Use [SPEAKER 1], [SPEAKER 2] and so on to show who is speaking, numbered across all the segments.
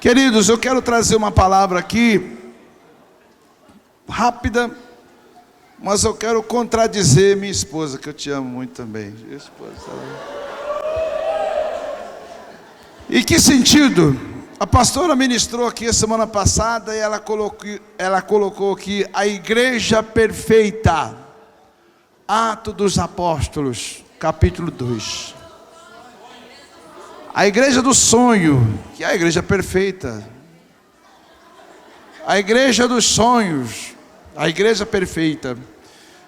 [SPEAKER 1] Queridos, eu quero trazer uma palavra aqui, rápida, mas eu quero contradizer minha esposa, que eu te amo muito também. Em que sentido? A pastora ministrou aqui a semana passada e ela colocou aqui a igreja perfeita. Atos dos Apóstolos, capítulo 2. A igreja do sonho, que é a igreja perfeita. A igreja dos sonhos, a igreja perfeita.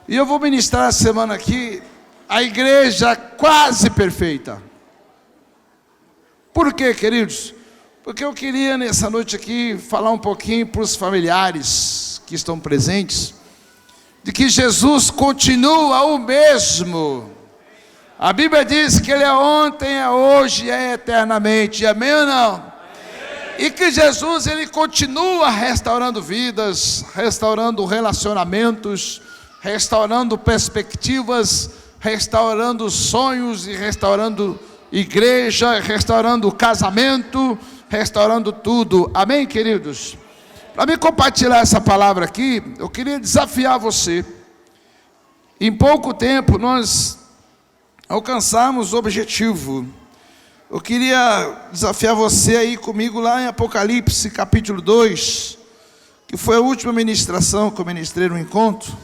[SPEAKER 1] E eu vou ministrar essa semana aqui a igreja quase perfeita. Por quê, queridos? Porque eu queria nessa noite aqui falar um pouquinho para os familiares que estão presentes, de que Jesus continua o mesmo. A Bíblia diz que Ele é ontem, é hoje e é eternamente. Amém ou não? Amém. E que Jesus, Ele continua restaurando vidas, restaurando relacionamentos, restaurando perspectivas, restaurando sonhos e restaurando igreja, restaurando casamento, restaurando tudo. Amém, queridos? Para me compartilhar essa palavra aqui, eu queria desafiar você. Em pouco tempo nós alcançarmos o objetivo. Eu queria desafiar você aí comigo lá em Apocalipse capítulo 2, que foi a última ministração que eu ministrei no encontro.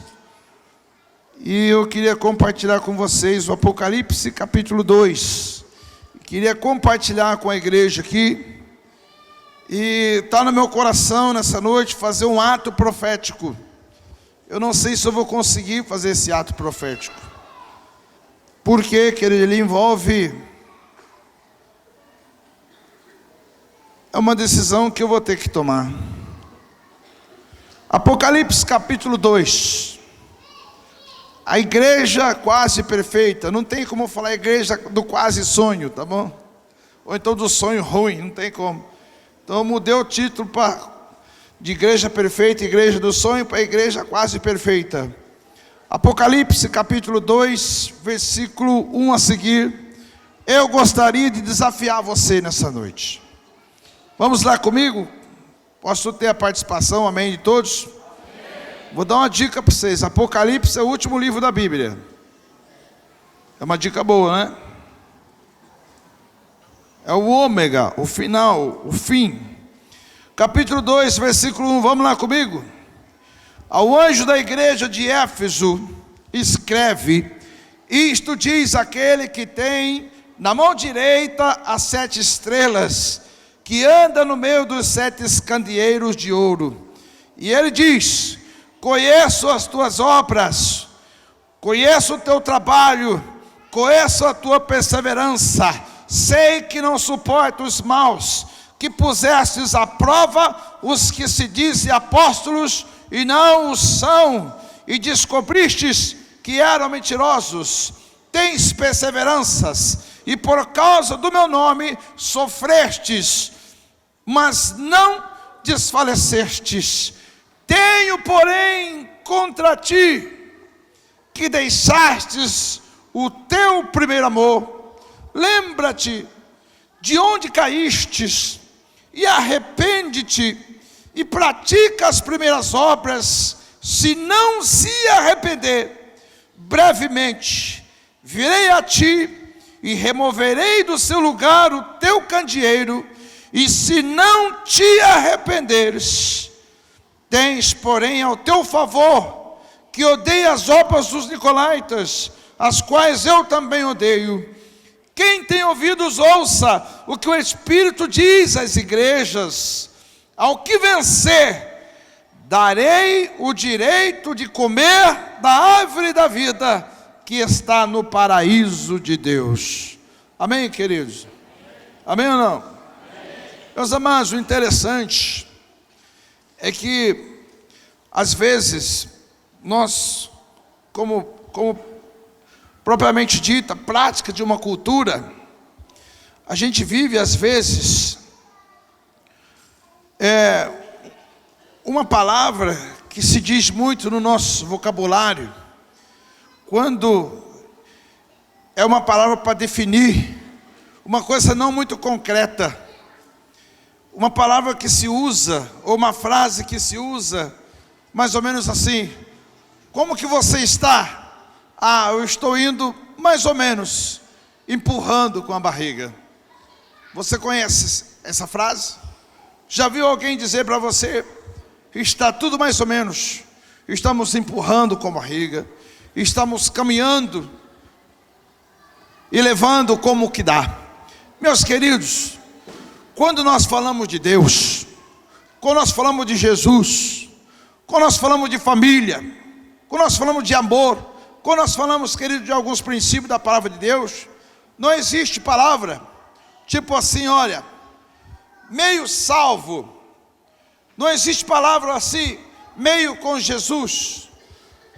[SPEAKER 1] E eu queria compartilhar com vocês o Apocalipse capítulo 2. Queria compartilhar com a igreja aqui. E está no meu coração nessa noite fazer um ato profético. Eu não sei se eu vou conseguir fazer esse ato profético. Porque, querido, ele envolve... É uma decisão que eu vou ter que tomar. Apocalipse capítulo 2. A igreja quase perfeita. Não tem como falar igreja do quase sonho, tá bom? Ou então do sonho ruim, não tem como. Então eu mudei o título de igreja perfeita, igreja do sonho, para igreja quase perfeita. Apocalipse capítulo 2, versículo 1 a seguir. Eu gostaria de desafiar você nessa noite. Vamos lá comigo? Posso ter a participação, amém, de todos? Amém. Vou dar uma dica para vocês. Apocalipse é o último livro da Bíblia. É uma dica boa, né? É o ômega, o final, o fim. Capítulo 2, versículo 1, vamos lá comigo? Ao anjo da igreja de Éfeso, escreve: isto diz aquele que tem na mão direita as 7 estrelas, que anda no meio dos 7 candeeiros de ouro. E ele diz: conheço as tuas obras, conheço o teu trabalho, conheço a tua perseverança, sei que não suporto os maus, que pusestes à prova os que se dizem apóstolos e não o são, e descobristes que eram mentirosos. Tens perseveranças, e por causa do meu nome sofrestes, mas não desfalecestes. Tenho, porém, contra ti, que deixastes o teu primeiro amor. Lembra-te de onde caístes, e arrepende-te, e pratica as primeiras obras. Se não se arrepender, brevemente virei a ti, e removerei do seu lugar o teu candeeiro. E se não te arrependeres, tens, porém, ao teu favor, que odeia as obras dos nicolaítas, as quais eu também odeio. Quem tem ouvidos, ouça o que o Espírito diz às igrejas. Ao que vencer, darei o direito de comer da árvore da vida, que está no paraíso de Deus. Amém, queridos? Amém ou não? Amém. Meus amados, o interessante é que, às vezes, nós, como propriamente dita, prática de uma cultura, a gente vive, às vezes, uma palavra que se diz muito no nosso vocabulário, quando é uma palavra para definir uma coisa não muito concreta. uma palavra que se usa, ou uma frase que se usa, mais ou menos assim: como que você está? Ah, eu estou indo mais ou menos, empurrando com a barriga. Você conhece essa frase? Já viu alguém dizer para você: está tudo mais ou menos, estamos empurrando com a barriga, estamos caminhando e levando como que dá? Meus queridos, quando nós falamos de Deus, quando nós falamos de Jesus, quando nós falamos de família, quando nós falamos de amor, quando nós falamos, querido, de alguns princípios da palavra de Deus, não existe palavra tipo assim, olha, meio salvo. Não existe palavra assim, meio com Jesus.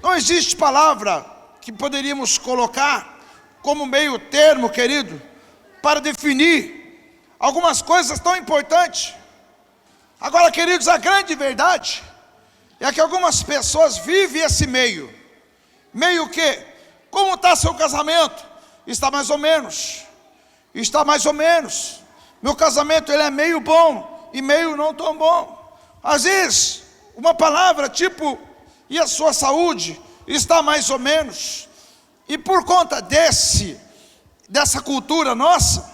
[SPEAKER 1] Não existe palavra que poderíamos colocar como meio termo, querido, para definir algumas coisas tão importantes. Agora, queridos, a grande verdade é que algumas pessoas vivem esse meio. Meio que, como está seu casamento? Está mais ou menos. Está mais ou menos. Meu casamento, ele é meio bom e meio não tão bom. Às vezes, uma palavra tipo, e a sua saúde? Está mais ou menos. E por conta dessa cultura nossa,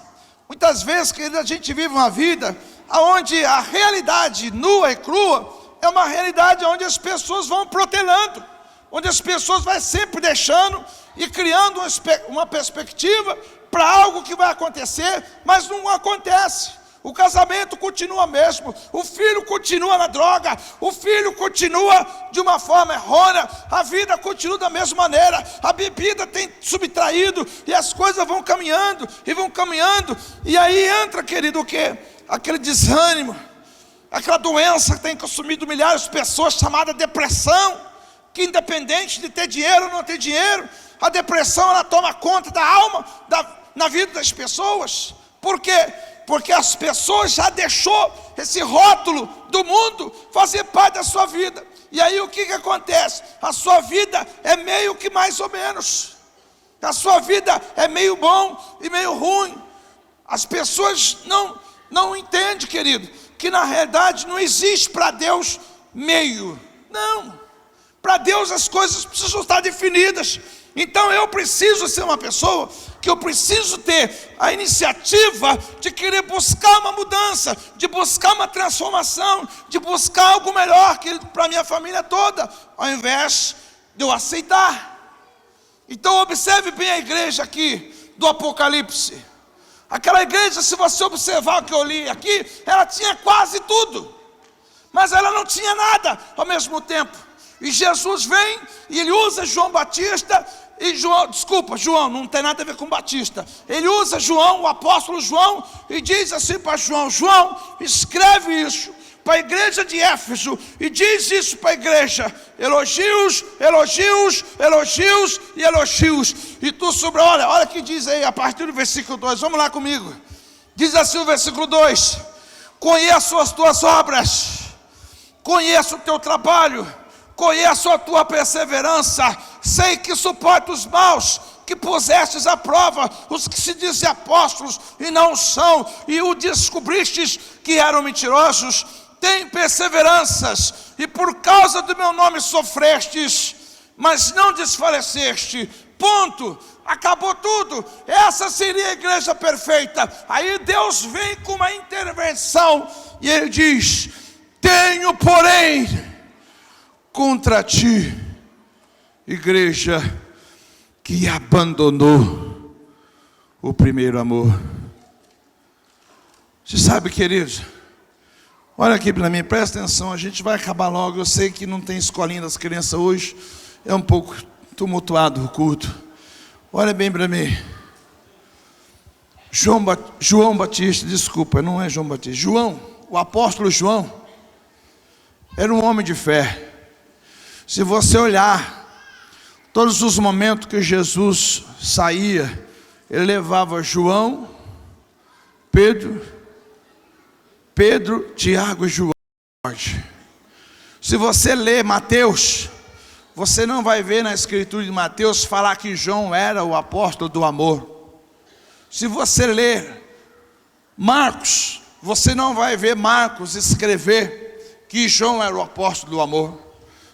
[SPEAKER 1] muitas vezes, querido, a gente vive uma vida onde a realidade nua e crua é uma realidade onde as pessoas vão protelando, onde as pessoas vão sempre deixando e criando uma perspectiva para algo que vai acontecer, mas não acontece. O casamento continua mesmo, o filho continua na droga, o filho continua de uma forma errônea, a vida continua da mesma maneira, a bebida tem subtraído e as coisas vão caminhando, e aí entra, querido, o quê? Aquele desânimo, aquela doença que tem consumido milhares de pessoas, chamada depressão, que independente de ter dinheiro ou não ter dinheiro, a depressão, ela toma conta da alma, na vida das pessoas. Por quê? Porque as pessoas já deixou esse rótulo do mundo fazer parte da sua vida. E aí o que acontece? A sua vida é meio que mais ou menos. A sua vida é meio bom e meio ruim. As pessoas não entendem, querido, que na realidade não existe para Deus meio. Não. Para Deus as coisas precisam estar definidas. Então eu preciso ser uma pessoa que eu preciso ter a iniciativa de querer buscar uma mudança, de buscar uma transformação, de buscar algo melhor para a minha família toda, ao invés de eu aceitar. Então observe bem a igreja aqui do Apocalipse. Aquela igreja, se você observar o que eu li aqui, ela tinha quase tudo, mas ela não tinha nada ao mesmo tempo. E Jesus vem e ele usa João Batista e João não tem nada a ver com Batista. Ele usa João, o apóstolo João, e diz assim para João, escreve isso para a igreja de Éfeso e diz isso para a igreja: elogios, elogios, elogios e elogios. E tu sobre, olha que diz aí a partir do versículo 2, vamos lá comigo. Diz assim o versículo 2: conheço as tuas obras, conheço o teu trabalho, conheço a tua perseverança, sei que suporta os maus, que pusestes à prova os que se dizem apóstolos e não são, e o descobristes que eram mentirosos. Tem perseveranças, e por causa do meu nome sofrestes, mas não desfaleceste. Ponto, acabou tudo. Essa seria a igreja perfeita. Aí Deus vem com uma intervenção e ele diz: tenho, porém, contra ti, igreja que abandonou o primeiro amor. Você sabe, queridos, olha aqui para mim, presta atenção, a gente vai acabar logo. Eu sei que não tem escolinha das crianças hoje, é um pouco tumultuado o culto. Olha bem para mim. João Batista, desculpa, não é João Batista, João, o apóstolo João, era um homem de fé. Se você olhar, todos os momentos que Jesus saía, ele levava João, Pedro, Tiago e João. Se você ler Mateus, você não vai ver na escritura de Mateus falar que João era o apóstolo do amor. Se você ler Marcos, você não vai ver Marcos escrever que João era o apóstolo do amor.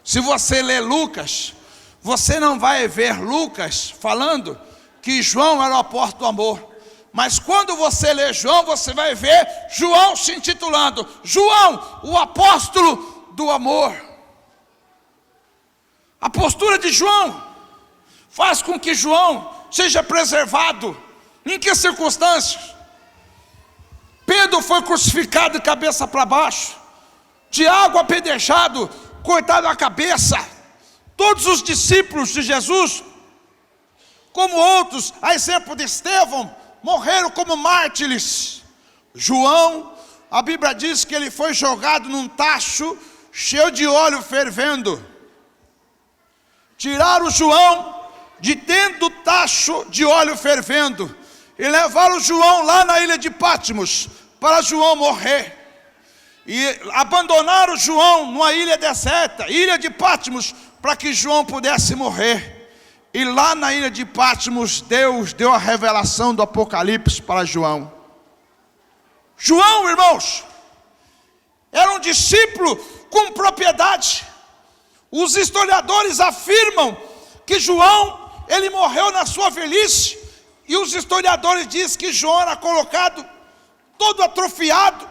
[SPEAKER 1] Se você ler Lucas, você não vai ver Lucas falando que João era o apóstolo do amor. Mas quando você lê João, você vai ver João se intitulando João, o apóstolo do amor. A postura de João faz com que João seja preservado. Em que circunstâncias? Pedro foi crucificado de cabeça para baixo, Tiago apedrejado, cortado a cabeça. Todos os discípulos de Jesus, como outros, a exemplo de Estevão, morreram como mártires. João, a Bíblia diz que ele foi jogado num tacho cheio de óleo fervendo. Tiraram João de dentro do tacho de óleo fervendo e levaram João lá na ilha de Patmos para João morrer. E abandonaram João numa ilha deserta, ilha de Patmos, para que João pudesse morrer. E lá na ilha de Patmos, Deus deu a revelação do Apocalipse para João. João, irmãos, era um discípulo com propriedade. Os historiadores afirmam que João, ele morreu na sua velhice. E os historiadores dizem que João era colocado todo atrofiado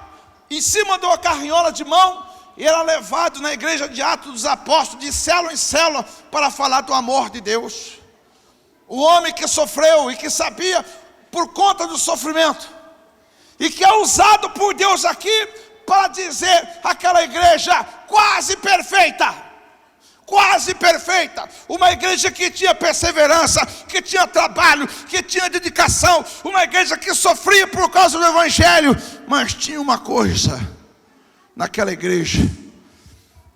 [SPEAKER 1] em cima de uma carrinhola de mão, e era levado na igreja de Atos dos Apóstolos, de célula em célula, para falar do amor de Deus. O homem que sofreu e que sabia por conta do sofrimento, e que é usado por Deus aqui para dizer àquela igreja quase perfeita, uma igreja que tinha perseverança, que tinha trabalho, que tinha dedicação, uma igreja que sofria por causa do evangelho, mas tinha uma coisa, naquela igreja,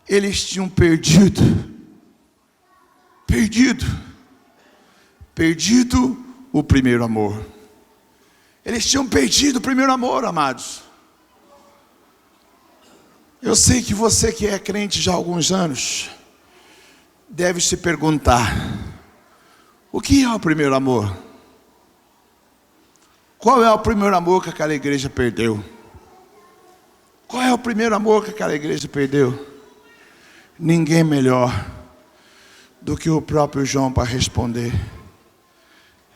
[SPEAKER 1] eles tinham perdido o primeiro amor. Eles tinham perdido o primeiro amor, amados. Eu sei que você que é crente já há alguns anos deve se perguntar: o que é o primeiro amor? Qual é o primeiro amor que aquela igreja perdeu? Qual é o primeiro amor que aquela igreja perdeu? Ninguém melhor do que o próprio João para responder.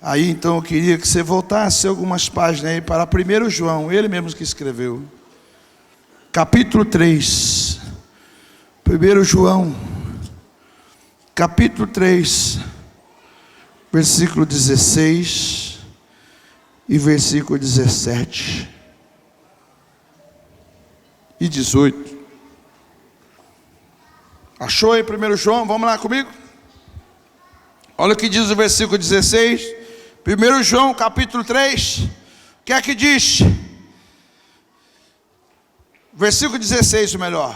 [SPEAKER 1] Aí então eu queria que você voltasse algumas páginas aí para 1 João, ele mesmo que escreveu. Capítulo 3. 1 João, capítulo 3, versículo 16 e versículo 17 e 18. Achou aí 1 João? Vamos lá comigo? Olha o que diz o versículo 16. 1 João capítulo 3. O que é que diz? Versículo 16, ou melhor.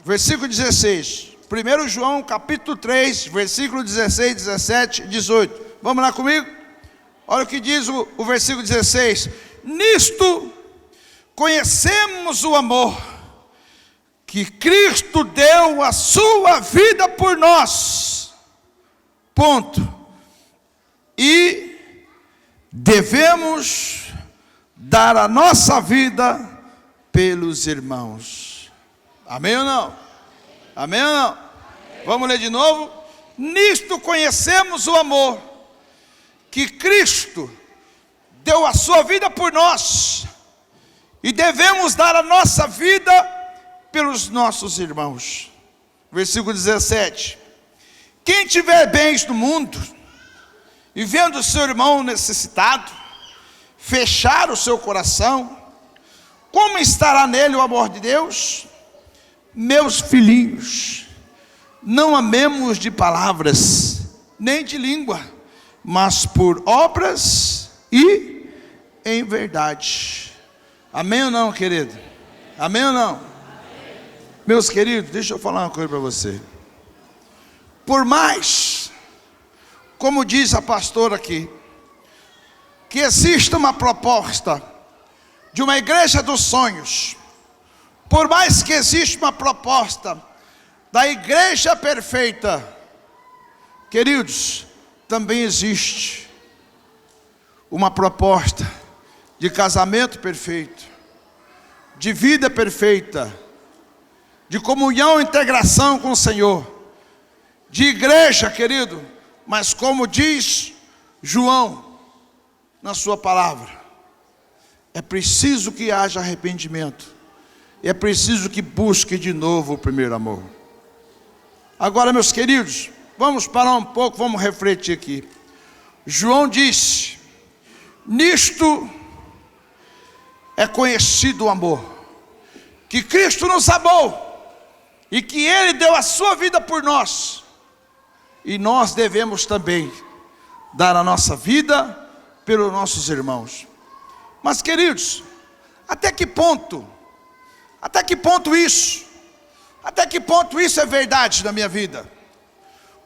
[SPEAKER 1] Versículo 16. 1 João capítulo 3, versículo 16, 17 e 18. Vamos lá comigo? Olha o que diz o versículo 16. Nisto conhecemos o amor, que Cristo deu a sua vida por nós. Ponto. E devemos dar a nossa vida pelos irmãos. Amém ou não? Amém ou não? Amém. Vamos ler de novo? Nisto conhecemos o amor, que Cristo deu a sua vida por nós, e devemos dar a nossa vida pelos nossos irmãos. Versículo 17. Quem tiver bens no mundo, e vendo o seu irmão necessitado, fechar o seu coração, como estará nele o amor de Deus? Meus filhinhos, não amemos de palavras, nem de língua, mas por obras e em verdade. Amém ou não, querido? Amém ou não? Amém. Meus queridos, deixa eu falar uma coisa para você. Por mais, como diz a pastora aqui, que exista uma proposta de uma igreja dos sonhos, por mais que exista uma proposta da igreja perfeita, queridos, também existe uma proposta de casamento perfeito, de vida perfeita, de comunhão e integração com o Senhor, de igreja, querido, mas como diz João na sua palavra, é preciso que haja arrependimento, e é preciso que busque de novo o primeiro amor. Agora, meus queridos, vamos parar um pouco, vamos refletir aqui. João disse: nisto é conhecido o amor, que Cristo nos amou, e que Ele deu a sua vida por nós, e nós devemos também dar a nossa vida pelos nossos irmãos. Mas, queridos, até que ponto isso é verdade na minha vida?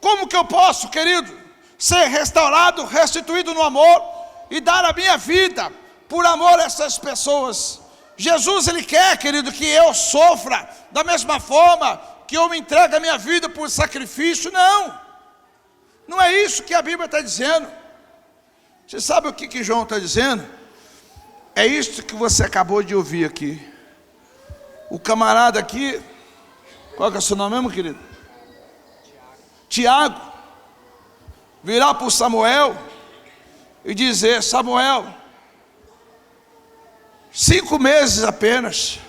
[SPEAKER 1] Como que eu posso, querido, ser restaurado, restituído no amor e dar a minha vida por amor a essas pessoas? Jesus, Ele quer, querido, que eu sofra da mesma forma que eu me entregue a minha vida por sacrifício. Não é isso que a Bíblia está dizendo. Você sabe o que João está dizendo? É isso que você acabou de ouvir aqui. O camarada aqui, qual que é o seu nome mesmo, querido? Tiago. Virar para o Samuel e dizer: Samuel, 5 meses apenas,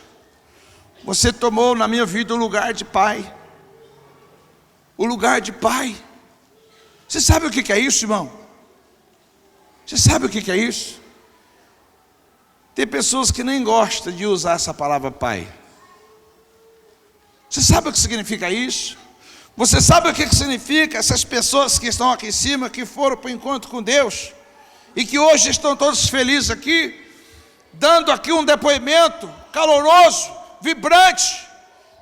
[SPEAKER 1] você tomou na minha vida o lugar de pai. O lugar de pai. Você sabe o que é isso, irmão? Você sabe o que é isso? Tem pessoas que nem gostam de usar essa palavra pai. Você sabe o que significa isso? Você sabe o que significa essas pessoas que estão aqui em cima, que foram para o encontro com Deus, e que hoje estão todos felizes aqui, dando aqui um depoimento caloroso, vibrante,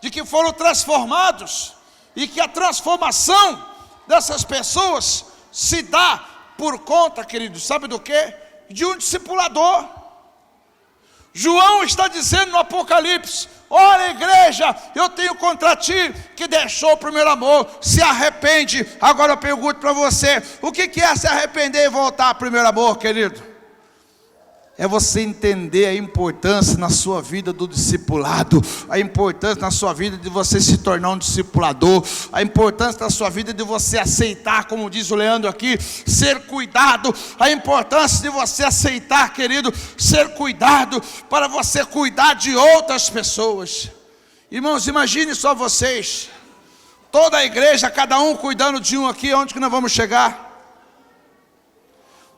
[SPEAKER 1] de que foram transformados, e que a transformação dessas pessoas se dá por conta, querido, sabe do quê? De um discipulador. João está dizendo no Apocalipse: olha, igreja, eu tenho contra ti que deixou o primeiro amor, se arrepende. Agora eu pergunto para você: o que é se arrepender e voltar ao primeiro amor, querido? É você entender a importância na sua vida do discipulado, a importância na sua vida de você se tornar um discipulador, a importância na sua vida de você aceitar, como diz o Leandro aqui, ser cuidado, a importância de você aceitar, querido, ser cuidado, para você cuidar de outras pessoas. Irmãos, imagine só vocês, toda a igreja, cada um cuidando de um aqui, onde que nós vamos chegar?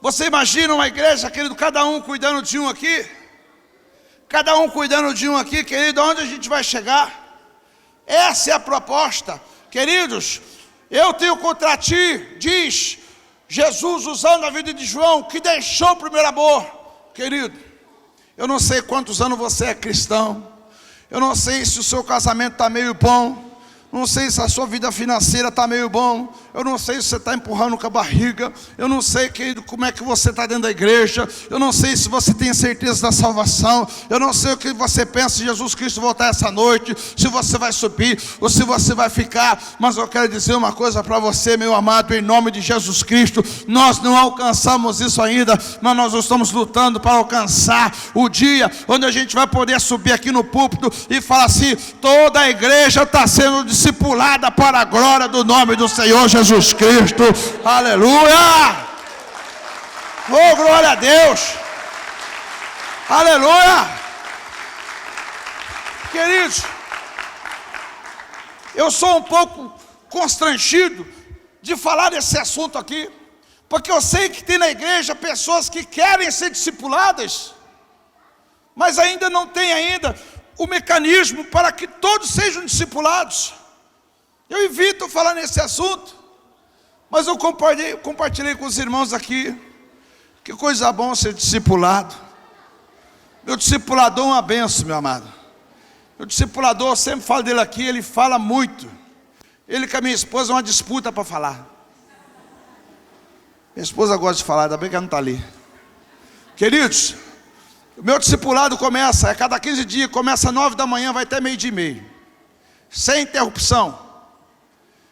[SPEAKER 1] Você imagina uma igreja, querido, cada um cuidando de um aqui? Cada um cuidando de um aqui, querido, onde a gente vai chegar? Essa é a proposta. Queridos, eu tenho contra ti, diz Jesus usando a vida de João, que deixou o primeiro amor. Querido, eu não sei quantos anos você é cristão, eu não sei se o seu casamento está meio bom, não sei se a sua vida financeira está meio bom, eu não sei se você está empurrando com a barriga, eu não sei, querido, como é que você está dentro da igreja, eu não sei se você tem certeza da salvação, eu não sei o que você pensa se Jesus Cristo voltar essa noite, se você vai subir ou se você vai ficar, mas eu quero dizer uma coisa para você, meu amado, em nome de Jesus Cristo, nós não alcançamos isso ainda, mas nós estamos lutando para alcançar o dia onde a gente vai poder subir aqui no púlpito e falar assim: toda a igreja está sendo discipulada para a glória do nome do Senhor Jesus Cristo. Aleluia! Oh, glória a Deus! Aleluia! Queridos, eu sou um pouco constrangido de falar desse assunto aqui, porque eu sei que tem na igreja pessoas que querem ser discipuladas, mas ainda não tem o mecanismo para que todos sejam discipulados. Eu evito falar nesse assunto, mas eu compartilhei com os irmãos aqui, que coisa bom ser discipulado. Meu discipulador é uma benção, meu amado. Meu discipulador, eu sempre falo dele aqui, ele fala muito. Ele com a minha esposa é uma disputa para falar. Minha esposa gosta de falar, ainda bem que ela não está ali. Queridos, o meu discipulado começa, a cada 15 dias, começa às 9 da manhã, vai até 12:30, sem interrupção.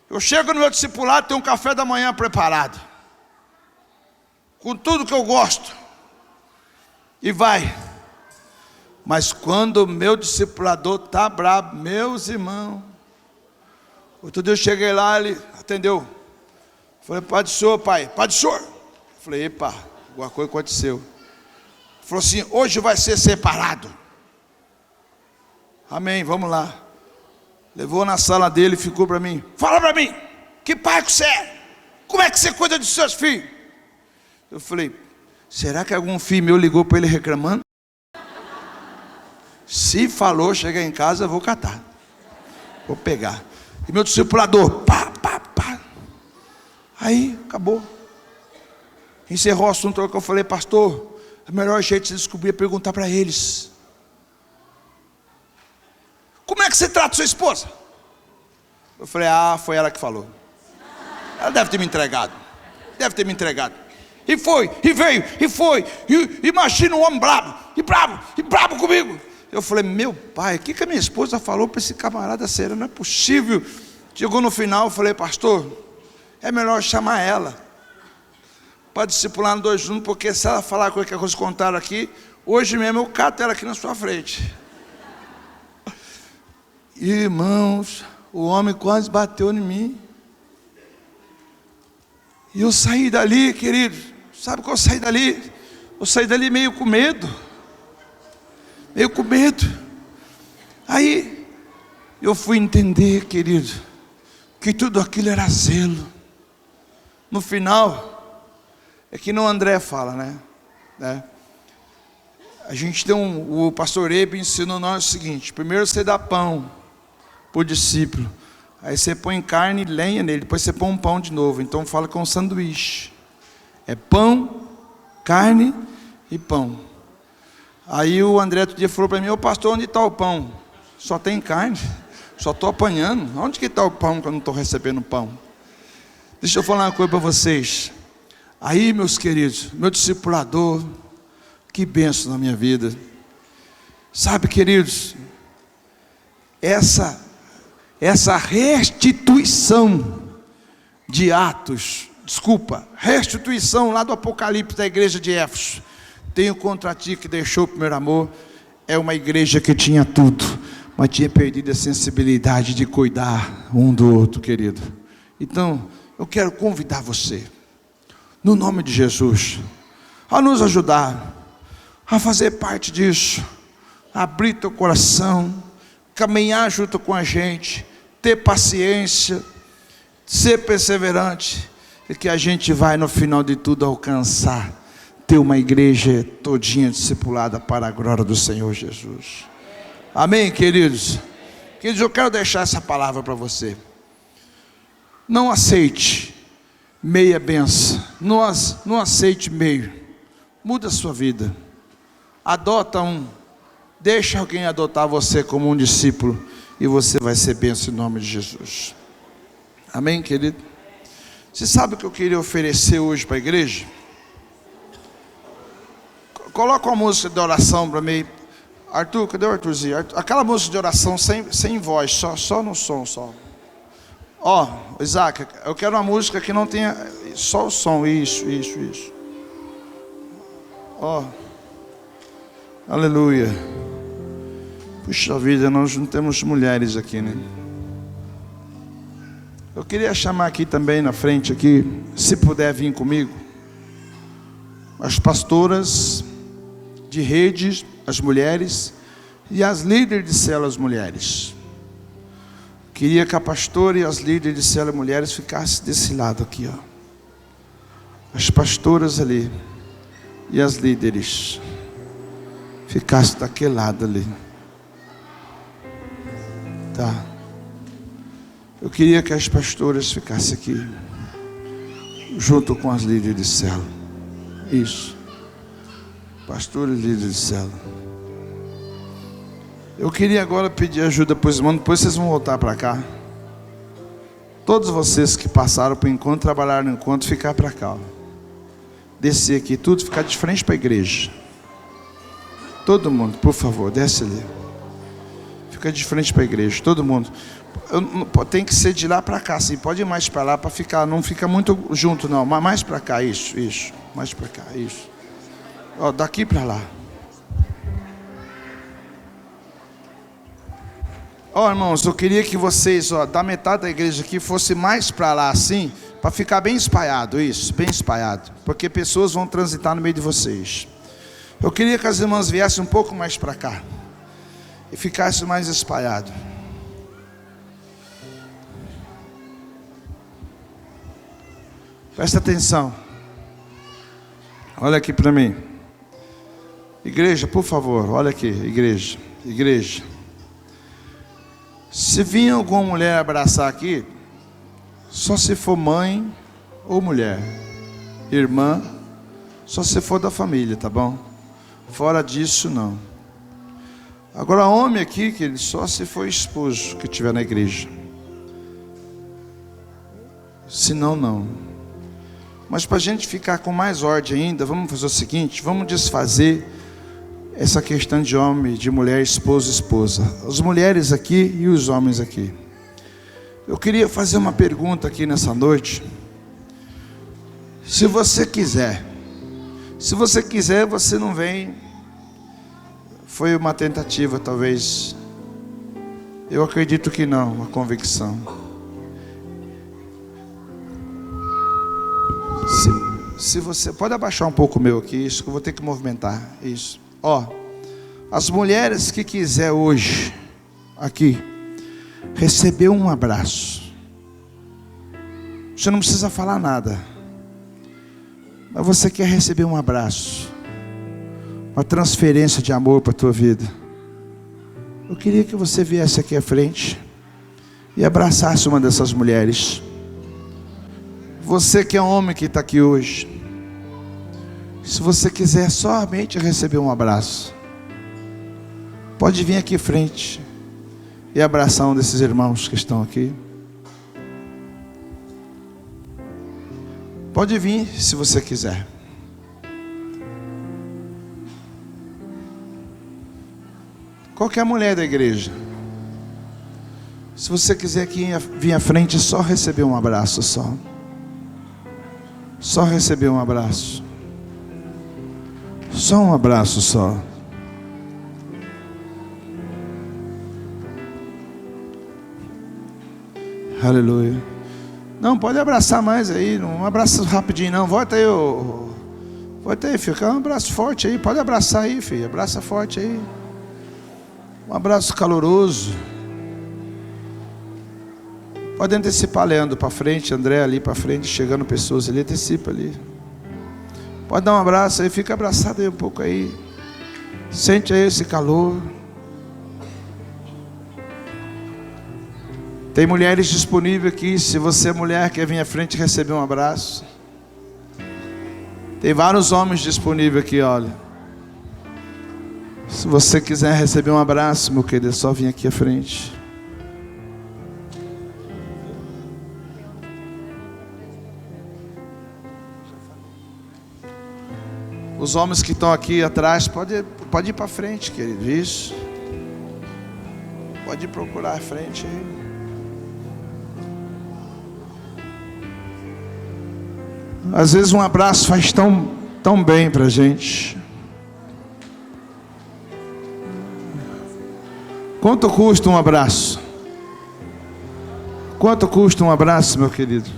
[SPEAKER 1] Eu chego no meu discipulado, tenho um café da manhã preparado, com tudo que eu gosto, e vai Mas quando o meu discipulador está bravo, meus irmãos. Outro dia eu cheguei lá, ele atendeu. Falei, Pai do Senhor, pai. Pai do Senhor. Falei, epa, alguma coisa aconteceu. Falou assim, hoje vai ser separado. Amém, vamos lá. Levou na sala dele e ficou para mim. Fala para mim, que pai que você é? Como é que você cuida dos seus filhos? Eu falei, será que algum filho meu ligou para ele reclamando? Se falou, chegar em casa, eu vou catar. Vou pegar. E meu discipulador, pá. Aí, acabou. Encerrou o assunto que eu falei, pastor, o melhor jeito de descobrir é perguntar para eles. Como é que você trata sua esposa? Eu falei, foi ela que falou. Ela deve ter me entregado. E foi, e veio, e foi. E imagina um homem brabo comigo. Eu falei, meu pai, o que a minha esposa falou para esse camarada sério? Não é possível. Chegou no final, eu falei, pastor, é melhor chamar ela para discipular no 2 juntos, porque se ela falar qualquer coisa que contaram aqui, hoje mesmo eu cato ela aqui na sua frente. Irmãos, o homem quase bateu em mim. E eu saí dali, querido. Sabe que eu saí dali? Eu saí dali meio com medo. Aí eu fui entender, querido, que tudo aquilo era zelo. No final, é que não André fala, né? A gente tem o pastor Ebe ensinou nós o seguinte: primeiro você dá pão para o discípulo, aí você põe carne e lenha nele, depois você põe um pão de novo. Então fala com um sanduíche. É pão, carne e pão. Aí o André outro dia falou para mim, ô pastor, onde está o pão? Só tem carne, só estou apanhando. Onde que está o pão que eu não estou recebendo pão? Deixa eu falar uma coisa para vocês. Aí, meus queridos, meu discipulador, que bênção na minha vida. Sabe, queridos, essa restituição de Atos, restituição lá do Apocalipse da igreja de Éfeso. Tenho contra ti que deixou o primeiro amor. É uma igreja que tinha tudo, mas tinha perdido a sensibilidade de cuidar um do outro, querido. Então, eu quero convidar você, no nome de Jesus, a nos ajudar, a fazer parte disso, abrir teu coração, caminhar junto com a gente, ter paciência, ser perseverante, e que a gente vai no final de tudo alcançar, ter uma igreja todinha discipulada para a glória do Senhor Jesus. Amém, queridos? Queridos, eu quero deixar essa palavra para você. Não aceite meia benção, não aceite meio. Muda a sua vida. Adota deixa alguém adotar você como um discípulo, e você vai ser benção em nome de Jesus. Amém, querido? Você sabe o que eu queria oferecer hoje para a igreja? Coloca uma música de oração para mim. Arthur, cadê o Arthurzinho? Aquela música de oração sem voz, só no som, só. Isaac, eu quero uma música que não tenha só o som. Isso. Aleluia. Puxa vida, nós não temos mulheres aqui, né? Eu queria chamar aqui também na frente aqui, se puder vir comigo, as pastoras de redes, as mulheres e as líderes de células mulheres. Queria que a pastora e as líderes de células mulheres ficassem desse lado aqui, As pastoras ali e as líderes ficassem daquele lado ali. Tá. Eu queria que as pastoras ficassem aqui, junto com as líderes de célula. Isso. Pastor e líder de célula. Eu queria agora pedir ajuda para os irmãos. Depois vocês vão voltar para cá. Todos vocês que passaram para o encontro, trabalharam no encontro, ficar para cá. Descer aqui tudo, ficar de frente para a igreja. Todo mundo, por favor, desce ali. Fica de frente para a igreja, todo mundo. Tem que ser de lá para cá, sim. Pode ir mais para lá para ficar, não fica muito junto não, mas mais para cá, isso. Mais para cá, isso. Daqui para lá. Ó, irmãos, eu queria que vocês, ó, da metade da igreja aqui, fosse mais para lá assim, para ficar bem espalhado, isso, bem espalhado, porque pessoas vão transitar no meio de vocês. Eu queria que as irmãs viessem um pouco mais para cá e ficasse mais espalhado. Presta atenção. Olha aqui para mim. Igreja, por favor, olha aqui, igreja. Igreja. Se vir alguma mulher abraçar aqui, só se for mãe ou mulher, irmã, só se for da família, tá bom? Fora disso, não. Agora, homem aqui, que ele só se for esposo que estiver na igreja. Se não, não. Mas para a gente ficar com mais ordem ainda, vamos fazer o seguinte: vamos desfazer essa questão de homem, de mulher, esposo, esposa. As mulheres aqui e os homens aqui. Eu queria fazer uma pergunta aqui nessa noite. Se você quiser, você não vem. Foi uma tentativa, talvez. Eu acredito que não, uma convicção. Se você pode abaixar um pouco o meu aqui, isso que eu vou ter que movimentar, isso. Ó, as mulheres que quiser hoje aqui receber um abraço, você não precisa falar nada, mas você quer receber um abraço, uma transferência de amor para a tua vida. Eu queria que você viesse aqui à frente e abraçasse uma dessas mulheres. Você que é homem que está aqui hoje, se você quiser somente receber um abraço, pode vir aqui à frente e abraçar um desses irmãos que estão aqui. Pode vir se você quiser. Qualquer mulher da igreja, se você quiser aqui vir à frente, só receber um abraço só. Só receber um abraço. Só um abraço só. Aleluia. Não, pode abraçar mais aí. Não abraça rapidinho não. Volta aí, volta aí, filho. Um abraço forte aí. Pode abraçar aí, filho. Abraça forte aí. Um abraço caloroso. Pode antecipar, Leandro, para frente, André ali para frente, chegando pessoas ali, antecipa ali. Pode dar um abraço aí, fica abraçado aí um pouco aí. Sente aí esse calor. Tem mulheres disponíveis aqui, se você é mulher, quer vir à frente e receber um abraço. Tem vários homens disponíveis aqui, olha. Se você quiser receber um abraço, meu querido, é só vir aqui à frente. Os homens que estão aqui atrás, pode ir para frente, querido. Isso. Pode procurar a frente aí. Às vezes um abraço faz tão bem para a gente. Quanto custa um abraço? Quanto custa um abraço, meu querido?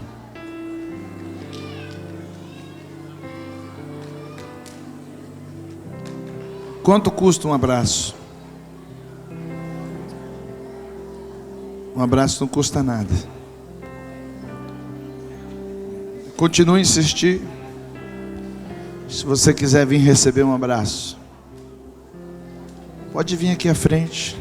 [SPEAKER 1] Quanto custa um abraço? Um abraço não custa nada. Continue a insistir. Se você quiser vir receber um abraço, pode vir aqui à frente.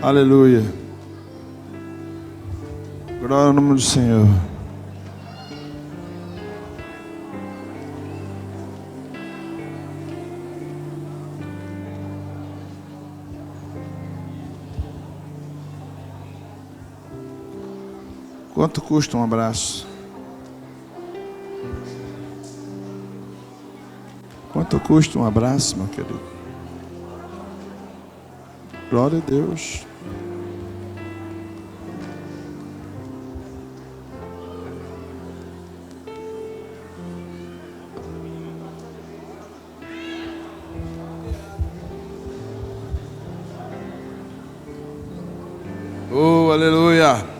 [SPEAKER 1] Aleluia. Glória ao nome do Senhor. Quanto custa um abraço? Quanto custa um abraço, meu querido? Glória a Deus. Oh, aleluia.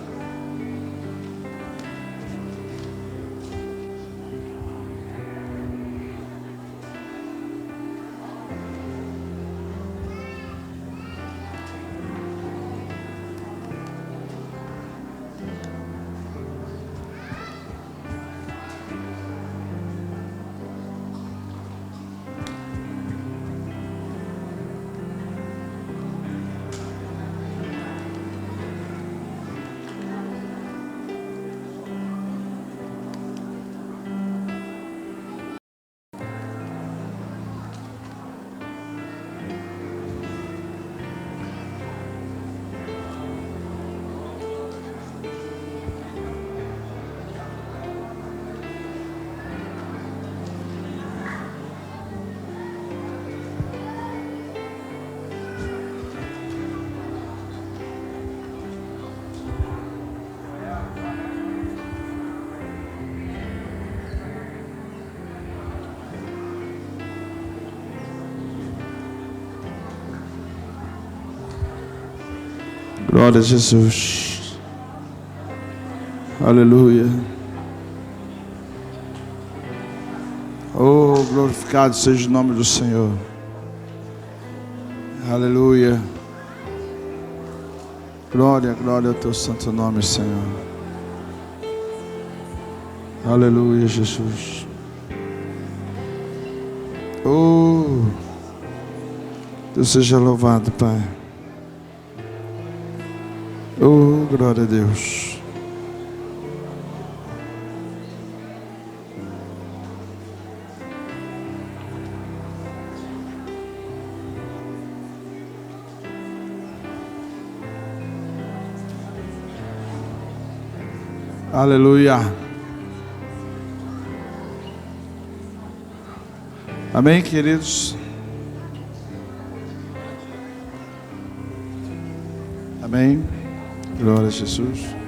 [SPEAKER 1] Glória a Jesus. Aleluia. Oh, glorificado seja o nome do Senhor. Aleluia. Glória, glória ao teu santo nome, Senhor. Aleluia, Jesus. Oh, Deus seja louvado, Pai. Oh, glória a Deus. Aleluia. Amém, queridos? Amém. Glória a Jesus.